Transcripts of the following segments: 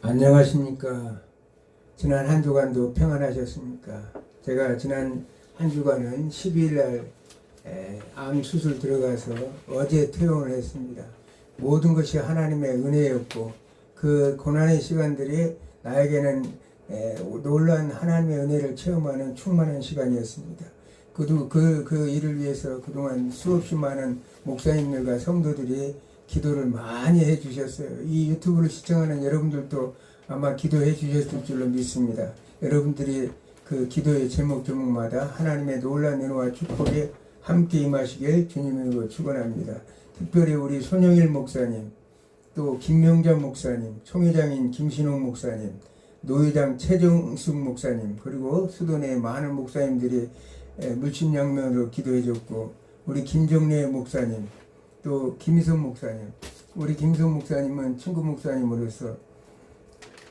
안녕하십니까. 지난 한 주간도 평안하셨습니까? 제가 지난 한 주간은 12일 날 암 수술 들어가서 어제 퇴원을 했습니다. 모든 것이 하나님의 은혜였고 그 고난의 시간들이 나에게는 놀라운 하나님의 은혜를 체험하는 충만한 시간이었습니다. 그 일을 위해서 그동안 수없이 많은 목사님들과 성도들이 기도를 많이 해주셨어요. 이 유튜브를 시청하는 여러분들도 아마 기도해 주셨을 줄로 믿습니다. 여러분들이 그 기도의 제목마다 하나님의 놀라운 은혜와 축복이 함께 임하시길 주님으로 축원합니다. 특별히 우리 손영일 목사님, 또 김명자 목사님, 총회장인 김신홍 목사님, 노회장 최정숙 목사님, 그리고 수도내 많은 목사님들이 물심양면으로 기도해 줬고, 우리 김정래 목사님, 또 김희선 목사님, 우리 김희선 목사님은 친구 목사님으로서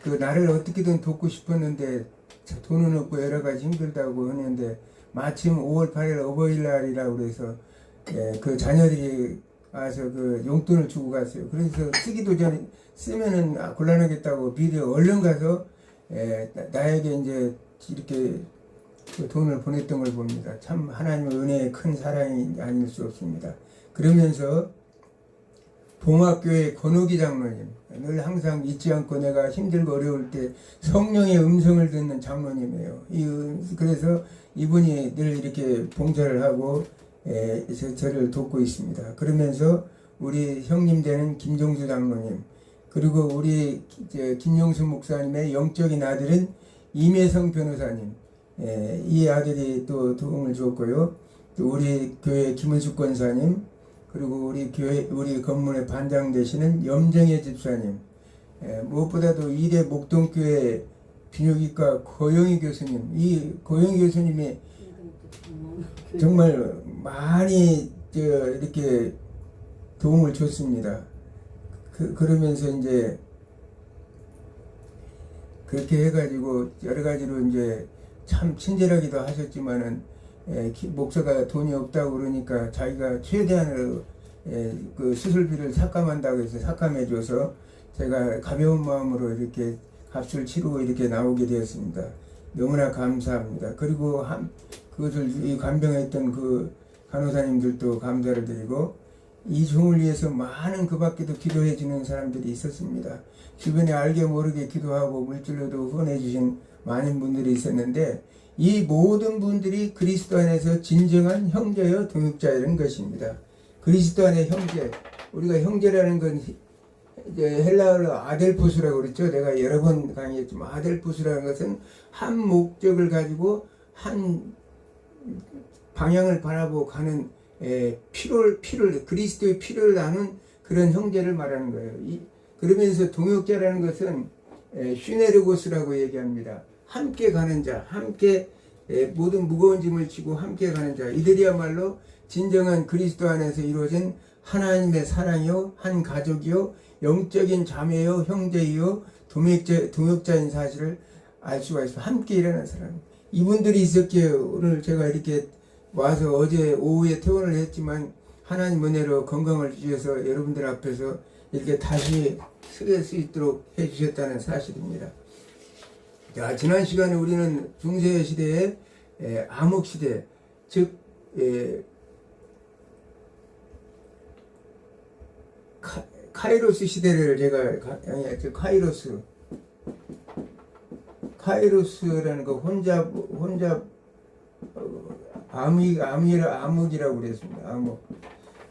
그 나를 어떻게든 돕고 싶었는데 돈은 없고 여러 가지 힘들다고 했는데 마침 5월 8일 어버이날이라고 그래서 그 자녀들이 와서 그 용돈을 주고 갔어요. 그래서 쓰기도 전에 쓰면은 곤란하겠다고 미리 얼른 가서 나에게 이제 이렇게 그 돈을 보냈던 걸 봅니다. 참 하나님의 은혜의 큰 사랑이 아닐 수 없습니다. 그러면서 봉합교회 권옥기 장로님, 늘 항상 잊지 않고 내가 힘들고 어려울 때 성령의 음성을 듣는 장로님이에요. 그래서 이분이 늘 이렇게 봉사를 하고 저를 돕고 있습니다. 그러면서 우리 형님 되는 김종수 장로님, 그리고 우리 김용수 목사님의 영적인 아들은 임혜성 변호사님, 이 아들이 또 도움을 주었고요. 또 우리 교회 김은숙 권사님, 그리고 우리 건물의 반장 되시는 염정혜 집사님, 무엇보다도 이대 목동교회 비뇨기과 고영희 교수님, 이 고영희 교수님이 정말 많이 이렇게 도움을 줬습니다. 그러면서 이제 그렇게 해가지고 여러 가지로 이제 참 친절하기도 하셨지만은 목사가 돈이 없다고 그러니까 자기가 최대한으로 그 수술비를 삭감한다고 해서 삭감해줘서 제가 가벼운 마음으로 이렇게 값을 치르고 이렇게 나오게 되었습니다. 너무나 감사합니다. 그리고 그것을 간병했던 그 간호사님들도 감사를 드리고 이 종을 위해서 많은 그 밖에도 기도해 주는 사람들이 있었습니다. 주변에 알게 모르게 기도하고 물질로도 후원해 주신 많은 분들이 있었는데 이 모든 분들이 그리스도 안에서 진정한 형제여 동역자이라는 것입니다. 그리스도 안의 형제, 우리가 형제라는 건 이제 헬라어로 아델포스라고 그랬죠. 내가 여러 번 강의했지만 아델포스라는 것은 한 목적을 가지고 한 방향을 바라보고 가는 피를 그리스도의 피를 나눈 그런 형제를 말하는 거예요. 그러면서 동역자라는 것은 슈네르고스라고 얘기합니다. 함께 가는 자, 함께 모든 무거운 짐을 지고 함께 가는 자, 이들이야말로 진정한 그리스도 안에서 이루어진 하나님의 사랑이요, 한 가족이요, 영적인 자매요, 형제요, 동역자인 사실을 알 수가 있어. 함께 일하는 사람. 이분들이 있었기에 오늘 제가 이렇게 와서 어제 오후에 퇴원을 했지만 하나님 은혜로 건강을 주셔서 여러분들 앞에서 이렇게 다시 서게 수 있도록 해주셨다는 사실입니다. 자, 지난 시간에 우리는 중세 시대의 암흑 시대, 즉 카이로스 시대를 제가 카이로스라는 거 혼자 암흑이라고 그랬습니다. 암흑.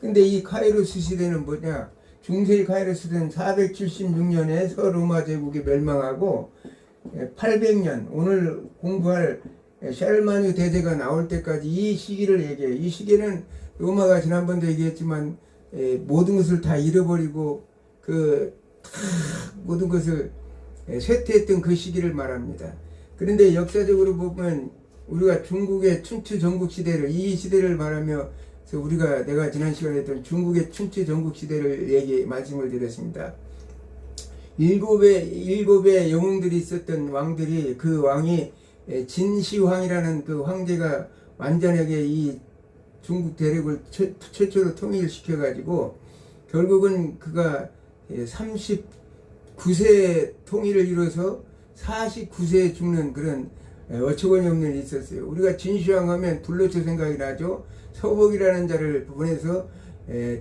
근데 이 카이로스 시대는 뭐냐? 중세의 카이로스는 476년에 서로마 제국이 멸망하고 800년, 오늘 공부할 샤르마뉴 대제가 나올 때까지 이 시기를 얘기해요. 이 시기는 로마가 지난번도 얘기했지만 모든 것을 다 잃어버리고 모든 것을 쇠퇴했던 그 시기를 말합니다. 그런데 역사적으로 보면 우리가 중국의 춘추 전국 시대를, 이 시대를 말하며 내가 지난 시간에 했던 중국의 춘추 전국 시대를 말씀을 드렸습니다. 일곱의 영웅들이 있었던 왕들이, 그 왕이 진시황이라는 그 황제가 완전하게 이 중국 대륙을 최초로 통일시켜가지고 결국은 그가 9세 통일을 이뤄서 49세에 죽는 그런 어처구니 없는 일이 있었어요. 우리가 진시황 하면 불로초 생각이 나죠. 서복이라는 자를 보내서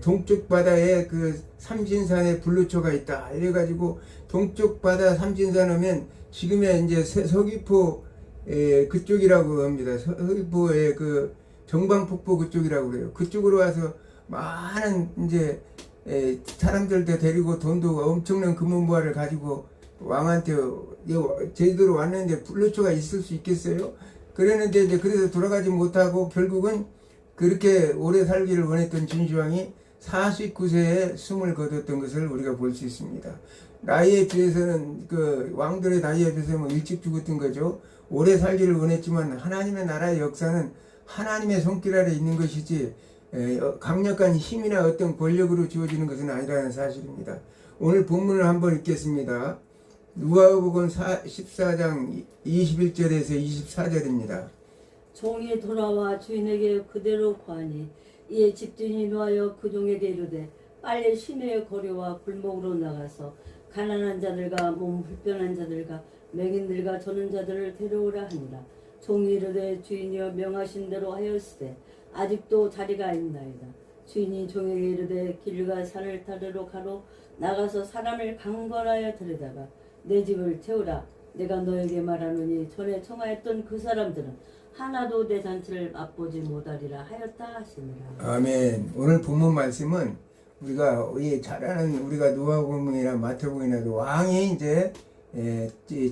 동쪽 바다에 그 삼진산에 불로초가 있다. 이래가지고 동쪽 바다 삼진산 하면 지금의 이제 서귀포 그쪽이라고 합니다. 서귀포의 그 정방폭포 그쪽이라고 그래요. 그쪽으로 와서 많은 이제 사람들도 데리고 돈도 엄청난 금은보화를 가지고 왕한테 제주도로 왔는데 불로초가 있을 수 있겠어요? 그랬는데 이제 그래서 돌아가지 못하고 결국은 그렇게 오래 살기를 원했던 진시황이 49세에 숨을 거뒀던 것을 우리가 볼 수 있습니다. 나이에 비해서는 그 왕들의 나이에 비해서 뭐 일찍 죽었던 거죠. 오래 살기를 원했지만 하나님의 나라의 역사는 하나님의 손길 아래 있는 것이지 강력한 힘이나 어떤 권력으로 주어지는 것은 아니라는 사실입니다. 오늘 본문을 한번 읽겠습니다. 누가복음 14장 21절에서 24절입니다. 종이 돌아와 주인에게 그대로 구하니 이에 집주인이 노하여 그 종에게 이르되 빨리 시내의 거리와 골목으로 나가서 가난한 자들과 몸 불편한 자들과 맹인들과 저는 자들을 데려오라 하니라. 종이 이르되 주인이여 명하신 대로 하였으되 아직도 자리가 있나이다. 주인이 종에게 이르되 길과 산을 타르러 가로 나가서 사람을 강권하여 데려다가 내 집을 채우라. 내가 너에게 말하노니 전에 청하였던 그 사람들은 하나도 내 잔치를 맛보지 못하리라 하였다 하시니라. 아멘. 오늘 본문 말씀은 우리가 잘 아는 우리가 누가복음이나 마태복음이나도 왕이 이제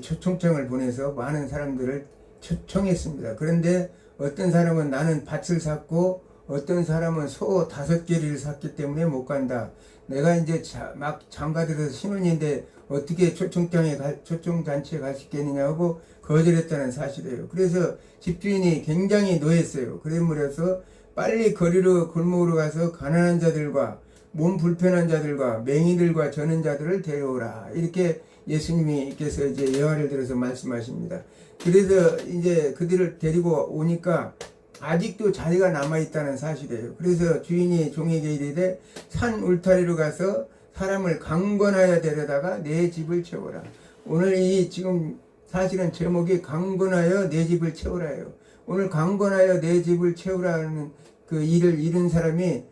초청장을 보내서 많은 사람들을 초청했습니다. 그런데 어떤 사람은 나는 밭을 샀고 어떤 사람은 소 5개를 샀기 때문에 못 간다. 내가 이제 막 장가들어서 신혼인데 어떻게 초청잔치에 갈 수 있겠느냐 하고 거절했다는 사실이에요. 그래서 집주인이 굉장히 노했어요. 그러므로서 빨리 거리로 골목으로 가서 가난한 자들과 몸 불편한 자들과 맹인들과 저는 자들을 데려오라. 이렇게 예수님께서 이제 예화를 들어서 말씀하십니다. 그래서 이제 그들을 데리고 오니까 아직도 자리가 남아있다는 사실이에요. 그래서 주인이 종에게 이르되 산 울타리로 가서 사람을 강권하여 데려다가 내 집을 채워라. 오늘 이 지금 사실은 제목이 강권하여 내 집을 채우라예요. 오늘 강권하여 내 집을 채우라는 그 일을 이룬 사람이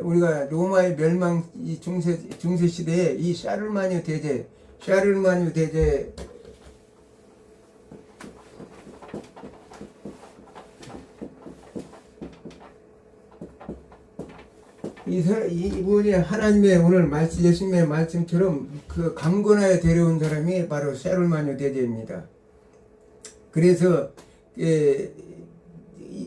우리가 로마의 멸망 이 중세 시대에 이 샤를마뉴 대제 이분이 하나님의 오늘 말씀, 예수님의 말씀처럼 그 강권하여 데려온 사람이 바로 샤를마뉴 대제입니다. 그래서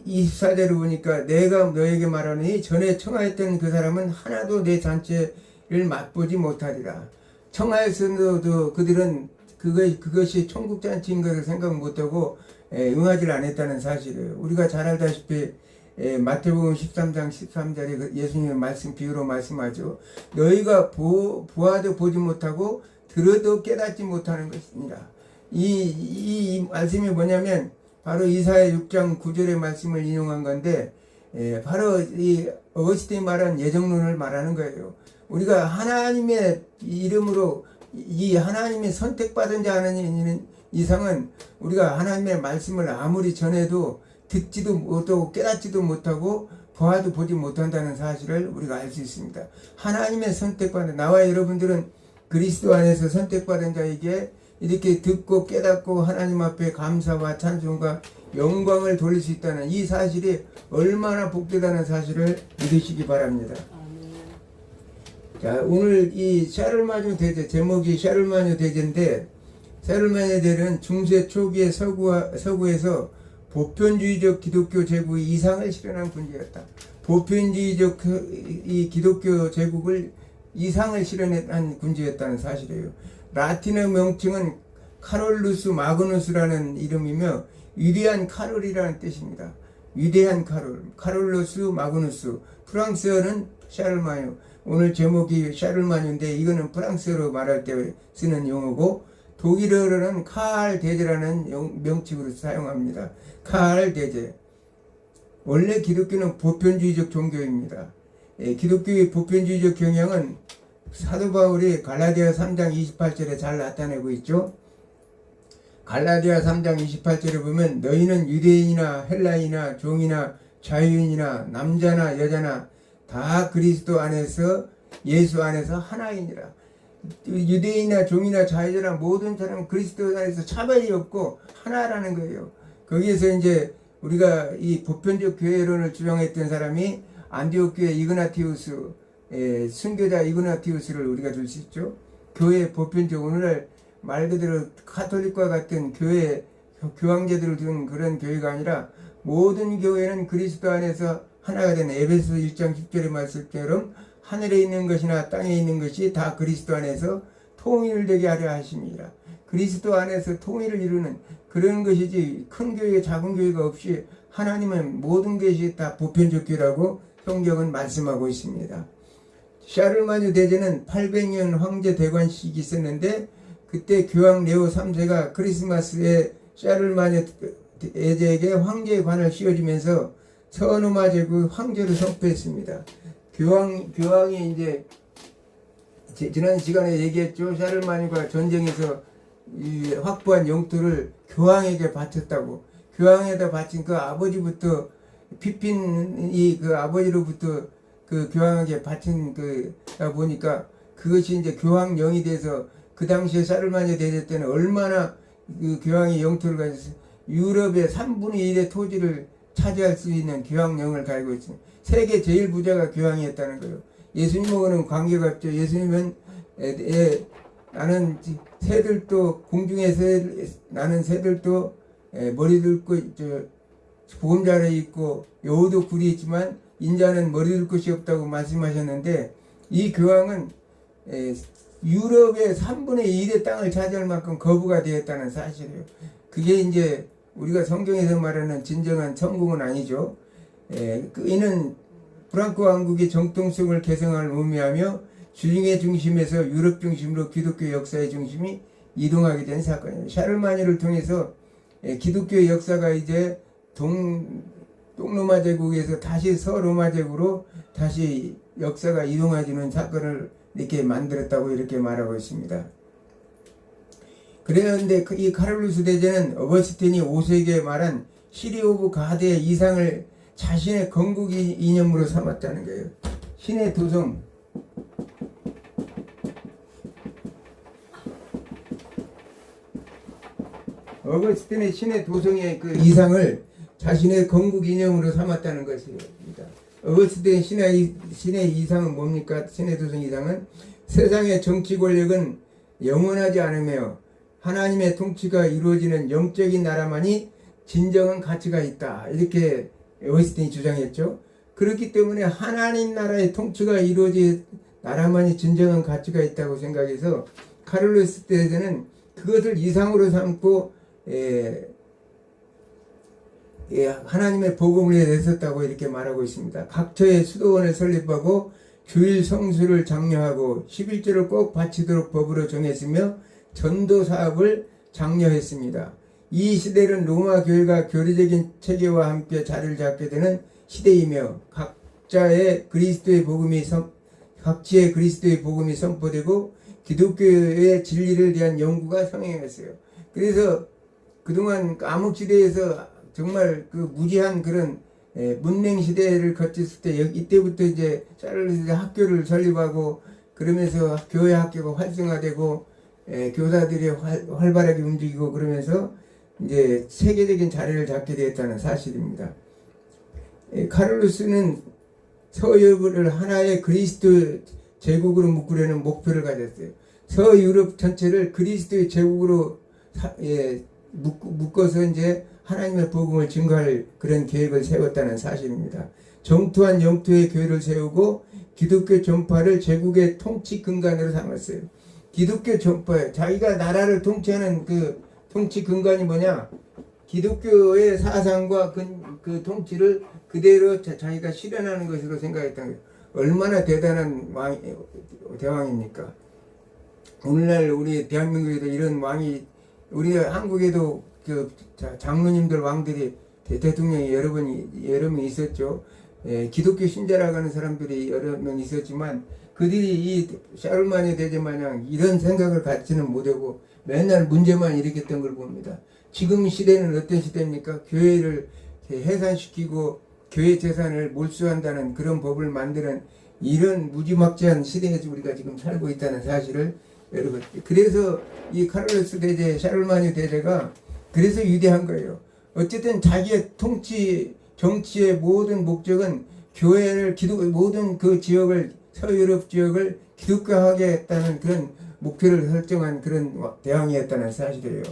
24절을 보니까 내가 너에게 말하니 전에 청하였던 그 사람은 하나도 내 잔치를 맛보지 못하리라. 청하였어도 그들은 그것이 천국 잔치인 것을 생각 못하고 응하지를 않았다는 사실이에요. 우리가 잘 알다시피 마태복음 13장 13절에 예수님의 말씀 비유로 말씀하죠. 너희가 보아도 보지 못하고 들어도 깨닫지 못하는 것입니다. 이 말씀이 뭐냐면 바로 이사야 6장 9절의 말씀을 인용한 건데 바로 이 어거스틴이 말한 예정론을 말하는 거예요. 우리가 하나님의 이름으로 이 하나님의 선택받은 자 하는 이상은 우리가 하나님의 말씀을 아무리 전해도 듣지도 못하고 깨닫지도 못하고 보아도 보지 못한다는 사실을 우리가 알 수 있습니다. 하나님의 선택받은 나와 여러분들은 그리스도 안에서 선택받은 자에게 이렇게 듣고 깨닫고 하나님 앞에 감사와 찬송과 영광을 돌릴 수 있다는 이 사실이 얼마나 복되다는 사실을 믿으시기 바랍니다. 자, 오늘 이 샤를마뉴 대제 제목이 샤를마뉴 대제인데 샤를마뉴 대제는 중세 초기의 서구에서 보편주의적 기독교 제국의 이상을 실현한 군주였다. 보편주의적 이 기독교 제국을 이상을 실현한 군주였다는 사실이에요. 라틴어 명칭은 카롤루스 마그누스라는 이름이며 위대한 카롤이라는 뜻입니다. 위대한 카롤루스 마그누스. 프랑스어는 샤를마뉴. 오늘 제목이 샤를마뉴인데 이거는 프랑스어로 말할 때 쓰는 용어고 독일어로는 카할 대제라는 명칭으로 사용합니다. 카할 대제. 원래 기독교는 보편주의적 종교입니다. 기독교의 보편주의적 경향은 사도 바울이 갈라디아 3장 28절에 잘 나타내고 있죠. 갈라디아 3장 28절에 보면 너희는 유대인이나 헬라인이나 종이나 자유인이나 남자나 여자나 다 그리스도 안에서 예수 안에서 하나이니라. 유대인이나 종이나 자유자나 모든 사람은 그리스도 안에서 차별이 없고 하나라는 거예요. 거기에서 이제 우리가 이 보편적 교회론을 주장했던 사람이 안디옥 교회 이그나티우스, 순교자 이그나티우스를 우리가 들 수 있죠. 교회 보편적, 오늘날 말 그대로 카톨릭과 같은 교회 교황제들을 둔 그런 교회가 아니라 모든 교회는 그리스도 안에서 하나가 되는 에베소 1장 10절의 말씀처럼 하늘에 있는 것이나 땅에 있는 것이 다 그리스도 안에서 통일되게 하려 하십니다. 그리스도 안에서 통일을 이루는 그런 것이지 큰 교회 작은 교회가 없이 하나님은 모든 것이 다 보편적 교회라고 성경은 말씀하고 있습니다. 샤를마뉴 대제는 800년 황제 대관식이 있었는데 그때 교황 레오 3세가 크리스마스에 샤를마뉴 대제에게 황제의 관을 씌워주면서 서노마 제국 황제를 선포했습니다. 교황이 이제 지난 시간에 얘기했죠. 샤를마뉴가 전쟁에서 확보한 영토를 교황에게 바쳤다고. 교황에다 바친 그 아버지부터 피핀이 그 아버지로부터 그 교황에게 바친 그다 보니까 그것이 이제 교황령이 돼서 그 당시에 샤를마뉴 대제 때는 얼마나 그 교황이 영토를 가져서 유럽의 3분의 1의 토지를 차지할 수 있는 교황령을 가지고 있습니다. 세계 제일 부자가 교황이었다는 거예요. 예수님하고는 관계가 없죠. 예수님은 나는 새들도 공중에 나는 새들도 머리 들고 보금자리에 있고 여우도 굴이 있지만 인자는 머리 들 곳이 없다고 말씀하셨는데 이 교황은 유럽의 3분의 1의 땅을 차지할 만큼 거부가 되었다는 사실이에요. 그게 이제 우리가 성경에서 말하는 진정한 천국은 아니죠. 이는 프랑크 왕국의 정통성을 개성을 의미하며 주중의 중심에서 유럽 중심으로 기독교 역사의 중심이 이동하게 된 사건이에요. 샤를마뉴를 통해서 기독교의 역사가 이제 동로마 제국에서 다시 서로마 제국으로 다시 역사가 이동해지는 사건을 이렇게 만들었다고 이렇게 말하고 있습니다. 그런데 이 카를루스 대제는 어거스틴이 5세기에 말한 시리 오브 가드의 이상을 자신의 건국 이념으로 삼았다는 거예요. 신의 도성. 어거스틴의 신의 도성의 그 이상을 자신의 건국 이념으로 삼았다는 것입니다. 어거스틴의 신의 이상은 뭡니까? 신의 도성 이상은 세상의 정치 권력은 영원하지 않으며 하나님의 통치가 이루어지는 영적인 나라만이 진정한 가치가 있다. 이렇게 어거스틴이 주장했죠. 그렇기 때문에 하나님 나라의 통치가 이루어진 나라만이 진정한 가치가 있다고 생각해서 카를루스 대제는 그것을 이상으로 삼고 하나님의 복음을 내셨다고 이렇게 말하고 있습니다. 각처에 수도원을 설립하고 주일 성수를 장려하고 11조를 꼭 바치도록 법으로 정했으며 전도 사업을 장려했습니다. 이 시대는 로마 교회가 교리적인 체계와 함께 자리를 잡게 되는 시대이며 각지의 그리스도의 복음이 선포되고 기독교의 진리를 대한 연구가 성행했어요. 그래서 그동안 암흑시대에서 정말 그 무지한 그런 문맹 시대를 거쳤을 때 이때부터 이제 샤를루스 학교를 설립하고 그러면서 교회 학교가 활성화되고 교사들이 활발하게 움직이고 그러면서 이제 세계적인 자리를 잡게 되었다는 사실입니다. 카를루스는 서유럽을 하나의 그리스도 제국으로 묶으려는 목표를 가졌어요. 서유럽 전체를 그리스도의 제국으로 묶어서 이제 하나님의 복음을 증거할 그런 계획을 세웠다는 사실입니다. 정토한 영토의 교회를 세우고 기독교 전파를 제국의 통치 근간으로 삼았어요. 기독교 전파, 자기가 나라를 통치하는 그 통치 근간이 뭐냐? 기독교의 사상과 그 통치를 그대로 자기가 실현하는 것으로 생각했던 거예요. 얼마나 대단한 대왕입니까? 오늘날 우리 대한민국에도 이런 왕이, 우리 한국에도 그 장로님들 왕들이 대통령이 여러 명 있었죠. 기독교 신자라고 하는 사람들이 여러 명 있었지만 그들이 이 샤를마니 대제 마냥 이런 생각을 갖지는 못하고 맨날 문제만 일으켰던 걸 봅니다. 지금 시대는 어떤 시대입니까? 교회를 해산시키고 교회 재산을 몰수한다는 그런 법을 만드는 이런 무지막지한 시대에서 우리가 지금 살고 있다는 사실을 여러분, 그래서 이 카를로스 대제, 샤를마니 대제가 그래서 위대한 거예요. 어쨌든 자기의 통치, 정치의 모든 목적은 교회를 모든 그 지역을, 서유럽 지역을 기독교하게 했다는 그런 목표를 설정한 그런 대왕이었다는 사실이에요.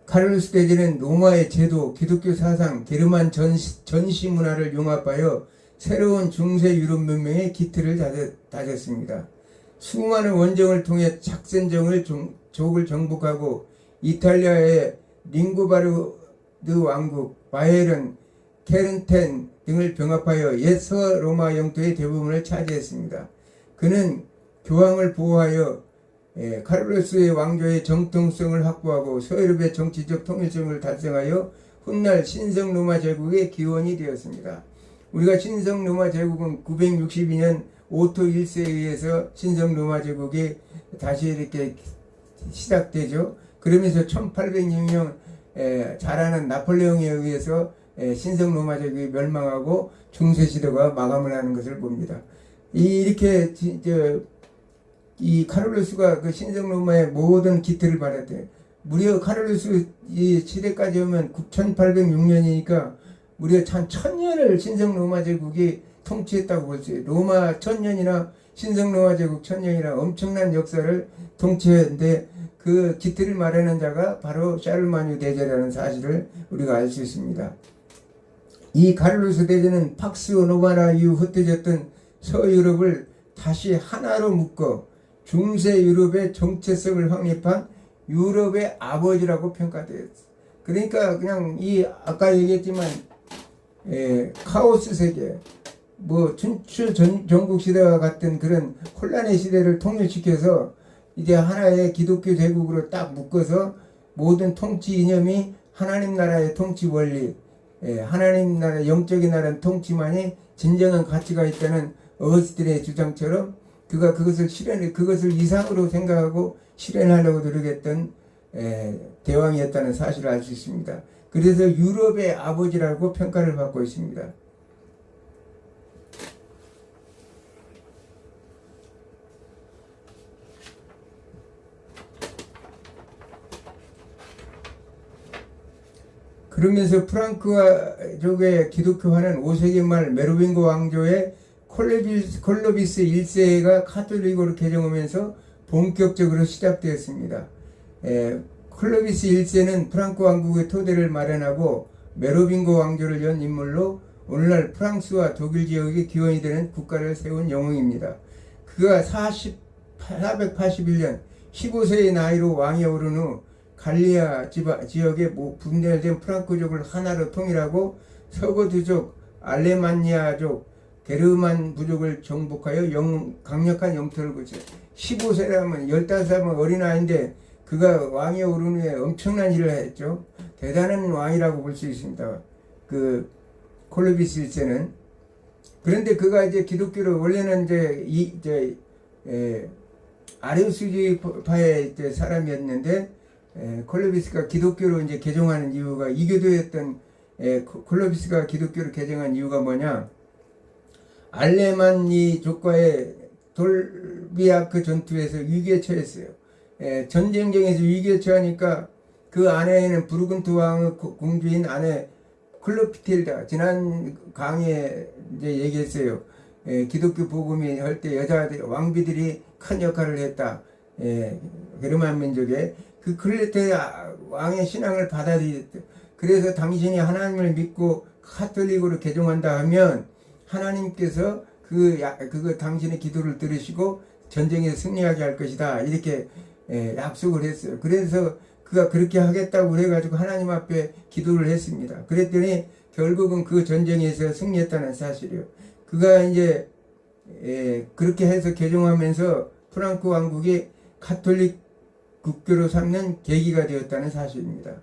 카를로스 대제는 로마의 제도, 기독교 사상, 게르만 전시 문화를 융합하여 새로운 중세 유럽 문명의 기틀을 다졌습니다. 수많은 원정을 통해 족을 정복하고 이탈리아의 링고바르드 왕국, 바이에른, 케른텐 등을 병합하여 옛 서로마 영토의 대부분을 차지했습니다. 그는 교황을 보호하여 카를로스의 왕조의 정통성을 확보하고 서유럽의 정치적 통일성을 달성하여 훗날 신성로마 제국의 기원이 되었습니다. 우리가 신성로마 제국은 962년 오토 1세에 의해서 신성로마 제국이 다시 이렇게 시작되죠. 그러면서 1806년 잘하는 나폴레옹에 의해서 신성로마 제국이 멸망하고 중세시대가 마감을 하는 것을 봅니다. 이렇게 이 카를로스가 그 신성로마의 모든 기틀을 받았대요. 무려 카를로스 이 시대까지 오면 1806년이니까 무려 한 1000년을 신성로마 제국이 통치했다고 볼 수 있어요. 로마 1000년이나 신성로마 제국 1000년이나 엄청난 역사를 통치했는데 그 기틀을 마련한 자가 바로 샤를마니 대제라는 사실을 우리가 알 수 있습니다. 이 카를로스 대제는 팍스 로마나 이후 흩어졌던 서유럽을 다시 하나로 묶어 중세 유럽의 정체성을 확립한 유럽의 아버지라고 평가되었어요. 그러니까 그냥 이 아까 얘기했지만 카오스 세계, 뭐 춘추 전국 시대와 같은 그런 혼란의 시대를 통일시켜서 이제 하나의 기독교 제국으로 딱 묶어서 모든 통치 이념이 하나님 나라의 통치 원리, 하나님 나라 영적인 나라의 통치만이 진정한 가치가 있다는 어거스틴의 주장처럼 그가 그것을 이상으로 생각하고 실현하려고 노력했던 대왕이었다는 사실을 알 수 있습니다. 그래서 유럽의 아버지라고 평가를 받고 있습니다. 그러면서 프랑크족의 기독교화는 5세기 말 메로빙고 왕조의 콜로비스 1세가 카톨릭으로 개정하면서 본격적으로 시작되었습니다. 콜로비스 1세는 프랑크 왕국의 토대를 마련하고 메로빙고 왕조를 연 인물로 오늘날 프랑스와 독일 지역의 기원이 되는 국가를 세운 영웅입니다. 그가 481년 15세의 나이로 왕에 오른 후 갈리아 지역의 분열된 프랑크족을 하나로 통일하고 서거두족, 알레마니아족, 게르만 부족을 정복하여 강력한 영토를 구했어요. 15세라면 15살이면 어린아이인데 그가 왕에 오른 후에 엄청난 일을 했죠. 대단한 왕이라고 볼 수 있습니다. 그 콜로비스 1세는. 그런데 그가 이제 기독교를 원래는 이제 아리우스주의파의 이제 사람이었는데 콜로비스가 기독교로 이제 개종하는 이유가 이교도였던 콜로비스가 기독교를 개종한 이유가 뭐냐? 알레만니족과의 돌비아크 전투에서 위기에 처했어요. 전쟁장에서 위기에 처하니까 그 아내에는 부르근트 왕의 공주인 아내 클로피틸다, 지난 강의에 이제 얘기했어요. 기독교 복음이 할 때 왕비들이 큰 역할을 했다. 게르만 민족에 그 클레테 왕의 신앙을 받아들였대. 그래서 당신이 하나님을 믿고 카톨릭으로 개종한다 하면 하나님께서 그거 당신의 기도를 들으시고 전쟁에서 승리하게 할 것이다. 이렇게 약속을 했어요. 그래서 그가 그렇게 하겠다고 그래가지고 하나님 앞에 기도를 했습니다. 그랬더니 결국은 그 전쟁에서 승리했다는 사실이에요. 그가 이제 그렇게 해서 개종하면서 프랑크 왕국이 카톨릭 국교로 삼는 계기가 되었다는 사실입니다.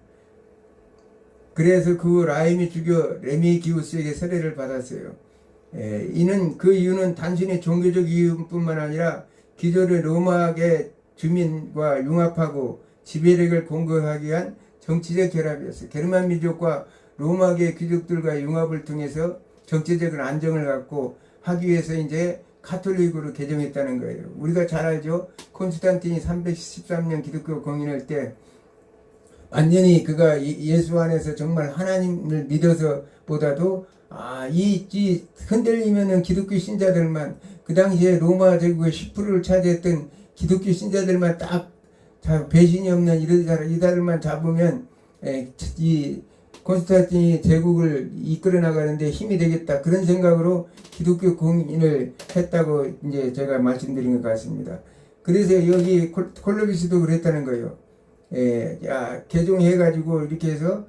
그래서 그 라임이 죽여 레미기우스에게 세례를 받았어요. 이는 그 이유는 단순히 종교적 이유뿐만 아니라 기존의 로마계 주민과 융합하고 지배력을 공고하기 위한 정치적 결합이었어요. 게르만 민족과 로마계 귀족들과 융합을 통해서 정치적인 안정을 갖고 하기 위해서 이제 카톨릭으로 개정했다는 거예요. 우리가 잘 알죠. 콘스탄틴이 313년 기독교 공인할 때 완전히 그가 예수 안에서 정말 하나님을 믿어서 보다도 이 흔들리면은 기독교 신자들만, 그 당시에 로마 제국의 10%를 차지했던 기독교 신자들만 딱 배신이 없는 이들만 잡으면 이 콘스탄틴이 제국을 이끌어 나가는데 힘이 되겠다, 그런 생각으로 기독교 공인을 했다고 이제 제가 말씀드린 것 같습니다. 그래서 여기 콜로비스도 그랬다는 거예요. 개종해가지고 이렇게 해서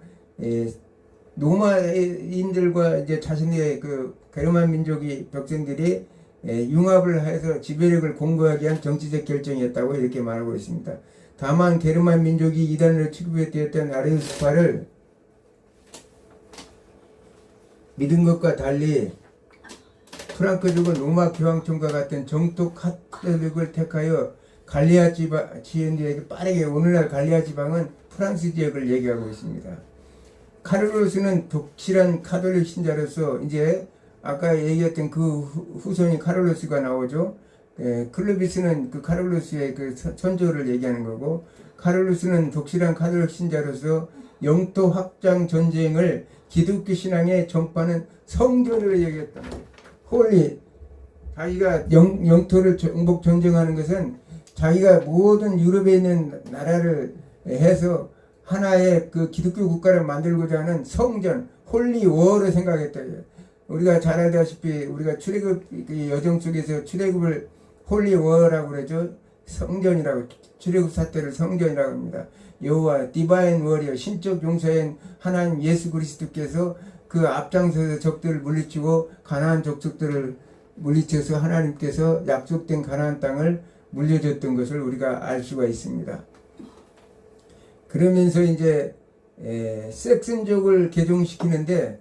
로마인들과 이제 자신의 그 게르만 민족이 백성들이 융합을 해서 지배력을 공고하기 위한 정치적 결정이었다고 이렇게 말하고 있습니다. 다만 게르만 민족이 이단으로 취급되었던 아레오스파를 믿은 것과 달리 프랑크족은 로마 교황청과 같은 정통 카톨릭을 택하여 갈리아 지역에게 빠르게, 오늘날 갈리아 지방은 프랑스 지역을 얘기하고 있습니다. 카를로스는 독실한 카톨릭 신자로서 이제 아까 얘기했던 그 후손이 카를로스가 나오죠. 클로비스는 그 카를로스의 그 선조를 얘기하는 거고, 카를로스는 독실한 카톨릭 신자로서 영토 확장 전쟁을 기독교 신앙에 전파하는 성전으로 얘기했다. 홀리, 자기가 영토를 정복 전쟁하는 것은 자기가 모든 유럽에 있는 나라를 해서 하나의 그 기독교 국가를 만들고자 하는 성전, 홀리 워로 생각했다. 우리가 잘 알다시피 우리가 출애굽 여정 속에서 출애굽을 홀리 워라고 그러죠. 성전이라고, 출애굽 사태를 성전이라고 합니다. 여호와 디바인 워리어, 신적 용사인 하나님 예수 그리스도께서 그 앞장서서 적들을 물리치고 가나안 족속들을 물리쳐서 하나님께서 약속된 가나안 땅을 물려줬던 것을 우리가 알 수가 있습니다. 그러면서 이제 섹슨족을 개종시키는데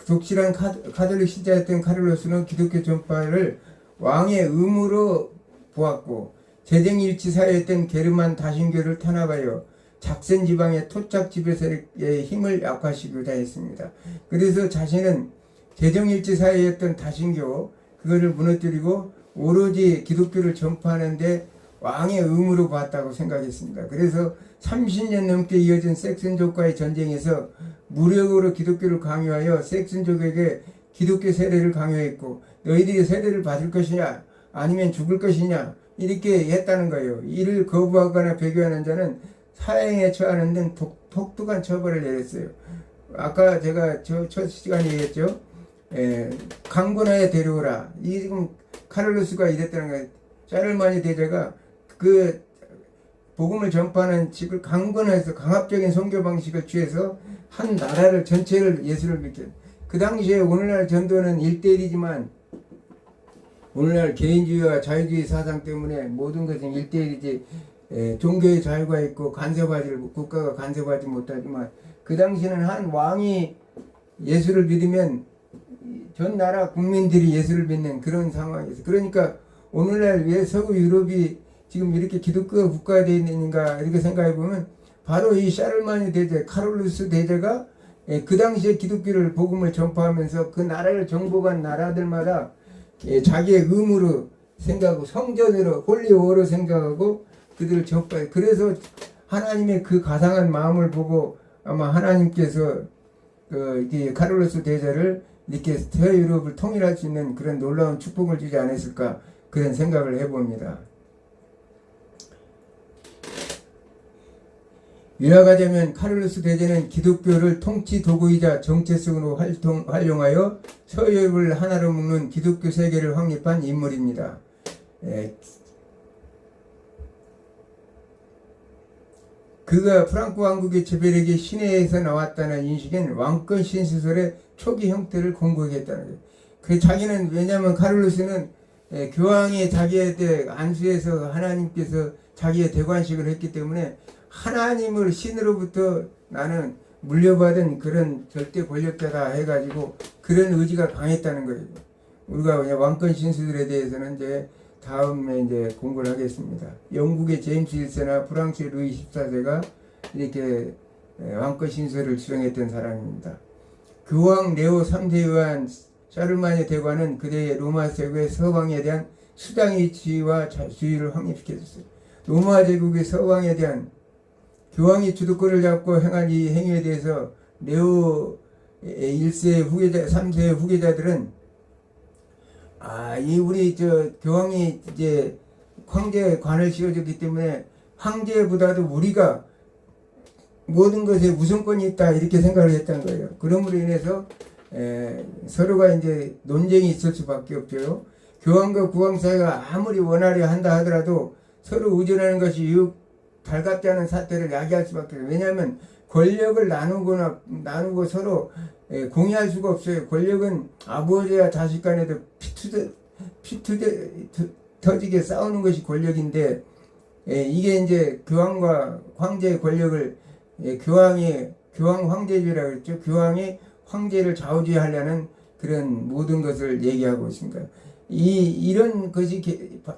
독실한 카톨릭 신자였던 카를로스는 기독교 전파를 왕의 의무로 보았고, 재정일치 사회였던 게르만 다신교를 탄압하여 작센 지방의 토착 지배 세력의 힘을 약화시키고자 했습니다. 그래서 자신은 재정일치 사회였던 다신교, 그거를 무너뜨리고 오로지 기독교를 전파하는데 왕의 의무로 봤다고 생각했습니다. 그래서 30년 넘게 이어진 섹슨족과의 전쟁에서 무력으로 기독교를 강요하여 섹슨족에게 기독교 세례를 강요했고, 너희들이 세례를 받을 것이냐 아니면 죽을 것이냐 이렇게 했다는 거예요. 이를 거부하거나 배교하는 자는 사형에 처하는 데는 독특한 처벌을 내렸어요. 아까 제가 첫 시간에 얘기했죠. 강권하에 데려오라. 이 지금 카를로스가 이랬다는 거예요. 샤를마니 대제가 그 복음을 전파하는 식을 강권해서 강압적인 선교 방식을 취해서 한 나라를 전체를 예수를 믿게. 그 당시에 오늘날 전도는 1대1이지만 오늘날 개인주의와 자유주의 사상 때문에 모든 것은 1대1이지, 종교의 자유가 있고 국가가 간섭하지 못하지만, 그 당시에는 한 왕이 예수를 믿으면 전 나라 국민들이 예수를 믿는 그런 상황이었어요. 그러니까 오늘날 왜 서구 유럽이 지금 이렇게 기독교 국가가 되어 있는가 이렇게 생각해 보면 바로 이 샤를마니 대제, 카를로스 대제가 그 당시에 기독교를 복음을 전파하면서 그 나라를 정복한 나라들마다 자기의 의무로 생각하고 성전으로 홀리워로 생각하고 그들을 전파해. 그래서 하나님의 그 가상한 마음을 보고 아마 하나님께서 그 카를로스 대제를 이렇게 서유럽을 통일할 수 있는 그런 놀라운 축복을 주지 않았을까, 그런 생각을 해봅니다. 요약하자면 카를로스 대제는 기독교를 통치 도구이자 정체성으로 활용하여 서유럽을 하나로 묶는 기독교 세계를 확립한 인물입니다. 그가 프랑크 왕국의 지배력이 시내에서 나왔다는 인식은 왕권 신시설의 초기 형태를 공고하겠다는 거예요. 그 자기는, 왜냐하면 카를로스는 교황이 자기한테 안수해서 하나님께서 자기의 대관식을 했기 때문에 하나님을 신으로부터 나는 물려받은 그런 절대 권력자다 해가지고 그런 의지가 강했다는 거예요. 우리가 그냥 왕권 신수들에 대해서는 이제 다음에 이제 공부를 하겠습니다. 영국의 제임스 1세나 프랑스의 루이 14세가 이렇게 왕권 신수를 수행했던 사람입니다. 교황 레오 3세에 의한 샤르마니 대관은 그대의 로마 제국의 서방에 대한 수장의 지위와 자주의를 확립시켰어요. 로마 제국의 서방에 대한 교황이 주도권을 잡고 행한 이 행위에 대해서 레오 1세의 후계자, 3세의 후계자들은 이 우리 교황이 이제 황제에 관을 씌워줬기 때문에 황제보다도 우리가 모든 것에 우선권이 있다 이렇게 생각을 했던 거예요. 그러므로 인해서 서로가 이제 논쟁이 있을 수밖에 없죠. 교황과 국왕 사이가 아무리 원활히 한다 하더라도 서로 의존하는 것이 육 달갑지 않은 사태를 야기할 수밖에 없어요. 왜냐하면 권력을 나누고 서로 공유할 수가 없어요. 권력은 아버지와 자식 간에도 피 터지게 싸우는 것이 권력인데 이게 이제 교황과 황제의 권력을 교황 황제주의라고 그랬죠. 교황이 황제를 좌우지하려는 그런 모든 것을 얘기하고 있습니다. 이런 것이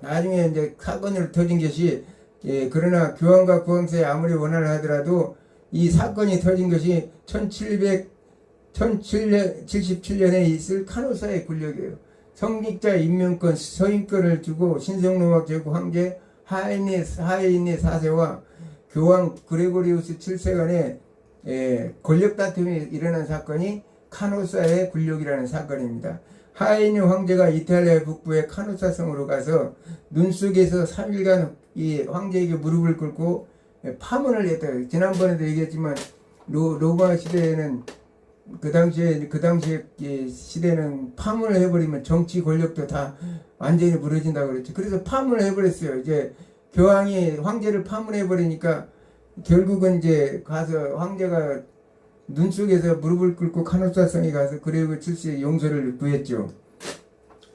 나중에 이제 사건으로 터진 것이 그러나 교황과 국왕 사이 아무리 원활을 하더라도 이 사건이 터진 것이 1777년에 있을 카노사의 권력이에요. 성직자 임명권, 서임권을 주고 신성로마 제국 황제 하이니 4세와 교황 그레고리우스 7세 간에 권력 다툼이 일어난 사건이 카노사의 굴욕이라는 사건입니다. 하이니 황제가 이탈리아 북부의 카노사 성으로 가서 눈 속에서 3일간 이 황제에게 무릎을 꿇고 파문을 했다. 지난번에도 얘기했지만 로마 시대에는 그 당시에 시대는 파문을 해버리면 정치 권력도 다 완전히 무너진다고 그랬죠. 그래서 파문을 해버렸어요. 이제 교황이 황제를 파문해버리니까 결국은 이제 가서 황제가 눈 속에서 무릎을 꿇고 카노사 성에 가서 그리고 7세 용서를 구했죠.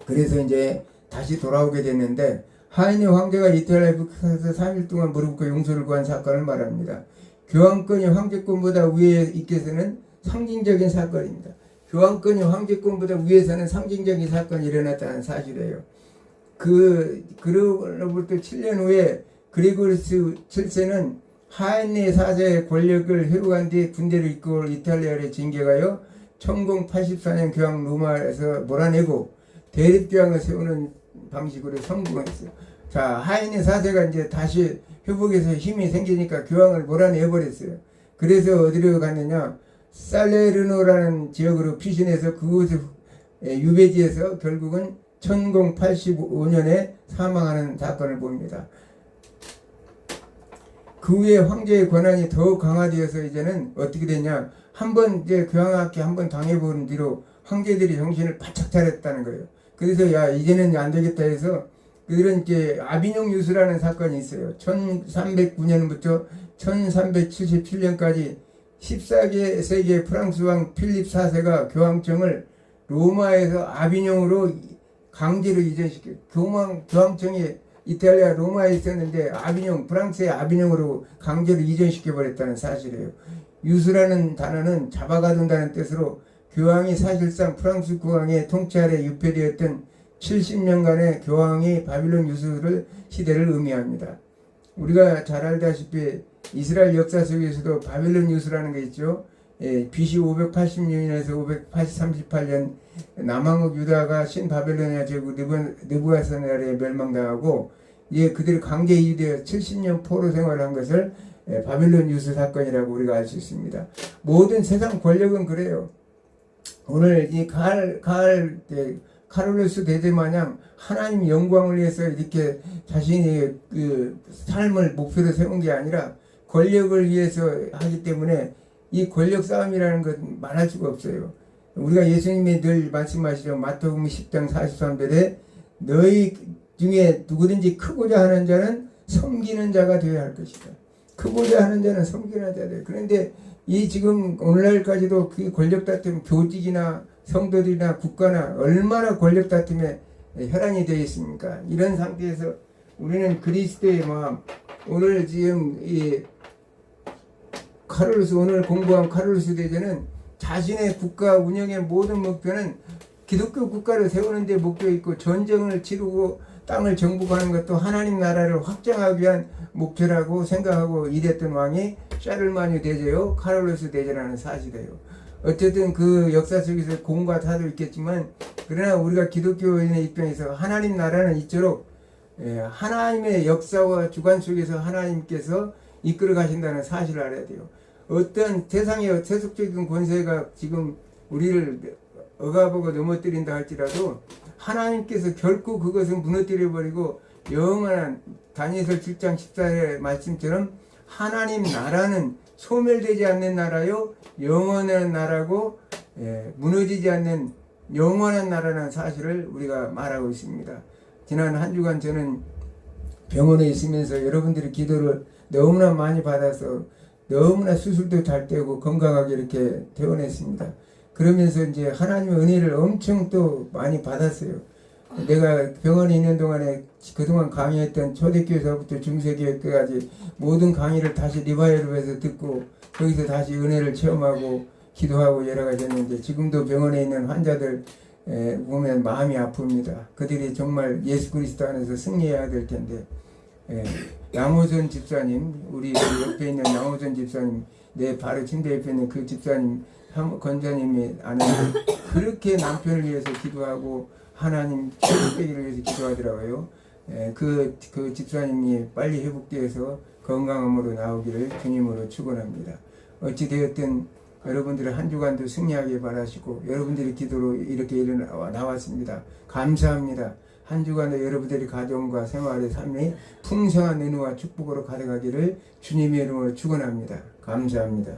그래서 이제 다시 돌아오게 됐는데 하이니 황제가 이탈리아에 북에서 3일 동안 무릎 꿇고 용서를 구한 사건을 말합니다. 교황권이 황제권보다 위에 있게서는 상징적인 사건입니다. 교황권이 황제권보다 위에서는 상징적인 사건이 일어났다는 사실이에요. 그로부터 7년 후에 그리고리스 7세는 하이니 4세의 권력을 회복한 뒤 군대를 이끌고 이탈리아를 진격하여 1084년 교황 로마에서 몰아내고 대립교황을 세우는 방식으로 성공했어요. 자, 하이니 4세가 이제 다시 회복해서 힘이 생기니까 교황을 몰아내버렸어요. 그래서 어디로 갔느냐? 살레르노라는 지역으로 피신해서 그곳에 유배지에서 결국은 1085년에 사망하는 사건을 봅니다. 그 후에 황제의 권한이 더욱 강화되어서 이제는 어떻게 되냐? 한번 이제 교황학회 한번 당해본 뒤로 황제들이 정신을 바짝 차렸다는 거예요. 그래서 야 이제는 안 되겠다 해서 그들은 이제 아비뇽 유수라는 사건이 있어요. 1309년부터 1377년까지 14세기 프랑스 왕 필립 4세가 교황청을 로마에서 아비뇽으로 강제로 이전시켜 교황청이 이탈리아 로마에 있었는데 아비뇽 프랑스의 아비뇽으로 강제로 이전시켜 버렸다는 사실이에요. 유수라는 단어는 잡아가둔다는 뜻으로 교황이 사실상 프랑스 국왕의 통치 아래 유폐되었던 70년간의 교황이 바빌론 유수를 시대를 의미합니다. 우리가 잘 알다시피 이스라엘 역사 속에서도 바빌론 유수라는 게 있죠. BC 586년에서 538년 남왕국 유다가 신바빌로니아 제국 느부갓네살에 멸망당하고 그들이 강제 이주되어 70년 포로 생활을 한 것을 바빌론 유수 사건이라고 우리가 알 수 있습니다. 모든 세상 권력은 그래요. 오늘 이 카롤루스 대제 마냥 하나님 영광을 위해서 이렇게 자신의 그 삶을 목표로 세운 게 아니라 권력을 위해서 하기 때문에 이 권력 싸움이라는 건 말할 수가 없어요. 우리가 예수님이 늘 말씀하시죠. 마태복음 10장 43절에 너희 중에 누구든지 크고자 하는 자는 섬기는 자가 되어야 할 것이다. 크고자 하는 자는 섬기는 자가 되어야. 그런데 이 지금 오늘날까지도 그 권력 다툼 교직이나 성도들이나 국가나 얼마나 권력 다툼에 혈안이 되어 있습니까? 이런 상태에서 우리는 그리스도의 마음, 오늘 지금 이 카를로스 오늘 공부한 카를로스 대제는 자신의 국가 운영의 모든 목표는 기독교 국가를 세우는 데 목표 있고 전쟁을 치르고 땅을 정복하는 것도 하나님 나라를 확장하기 위한 목표라고 생각하고 일했던 왕이 샤를마뉴 대제요 카를로스 대제라는 사실이에요. 어쨌든 그 역사 속에서 공과 타도 있겠지만 그러나 우리가 기독교인의 입장에서 하나님 나라는 이토록 하나님의 역사와 주관 속에서 하나님께서 이끌어 가신다는 사실을 알아야 돼요. 어떤 세상의 세속적인 권세가 지금 우리를 억압하고 넘어뜨린다 할지라도 하나님께서 결코 그것을 무너뜨려 버리고 영원한 다니엘서 7장 14절의 말씀처럼 하나님 나라는 소멸되지 않는 나라요 영원한 나라고 무너지지 않는 영원한 나라라는 사실을 우리가 말하고 있습니다. 지난 한 주간 저는 병원에 있으면서 여러분들의 기도를 너무나 많이 받아서 너무나 수술도 잘 되고 건강하게 이렇게 퇴원했습니다. 그러면서 이제 하나님의 은혜를 엄청 또 많이 받았어요. 내가 병원에 있는 동안에 그동안 강의했던 초대교회서부터 중세교회까지 모든 강의를 다시 리바이럴해서 듣고 거기서 다시 은혜를 체험하고 기도하고 여러 가지 했는데 지금도 병원에 있는 환자들 보면 마음이 아픕니다. 그들이 정말 예수 그리스도 안에서 승리해야 될 텐데 양호선 집사님, 우리 옆에 있는 양호선 집사님, 내 바로 침대 옆에 있는 그 집사님, 권자님이 안에서 그렇게 남편을 위해서 기도하고 하나님 회복되기를 위해서 기도하더라고요. 그 집사님이 빨리 회복되어서 건강함으로 나오기를 주님으로 축원합니다. 어찌되었든 여러분들의 한 주간도 승리하길 바라시고 여러분들의 기도로 이렇게 나왔습니다. 감사합니다. 한 주간도 여러분들의 가정과 생활의 삶이 풍성한 은혜와 축복으로 가득하기를 주님의 이름으로 축원합니다. 감사합니다.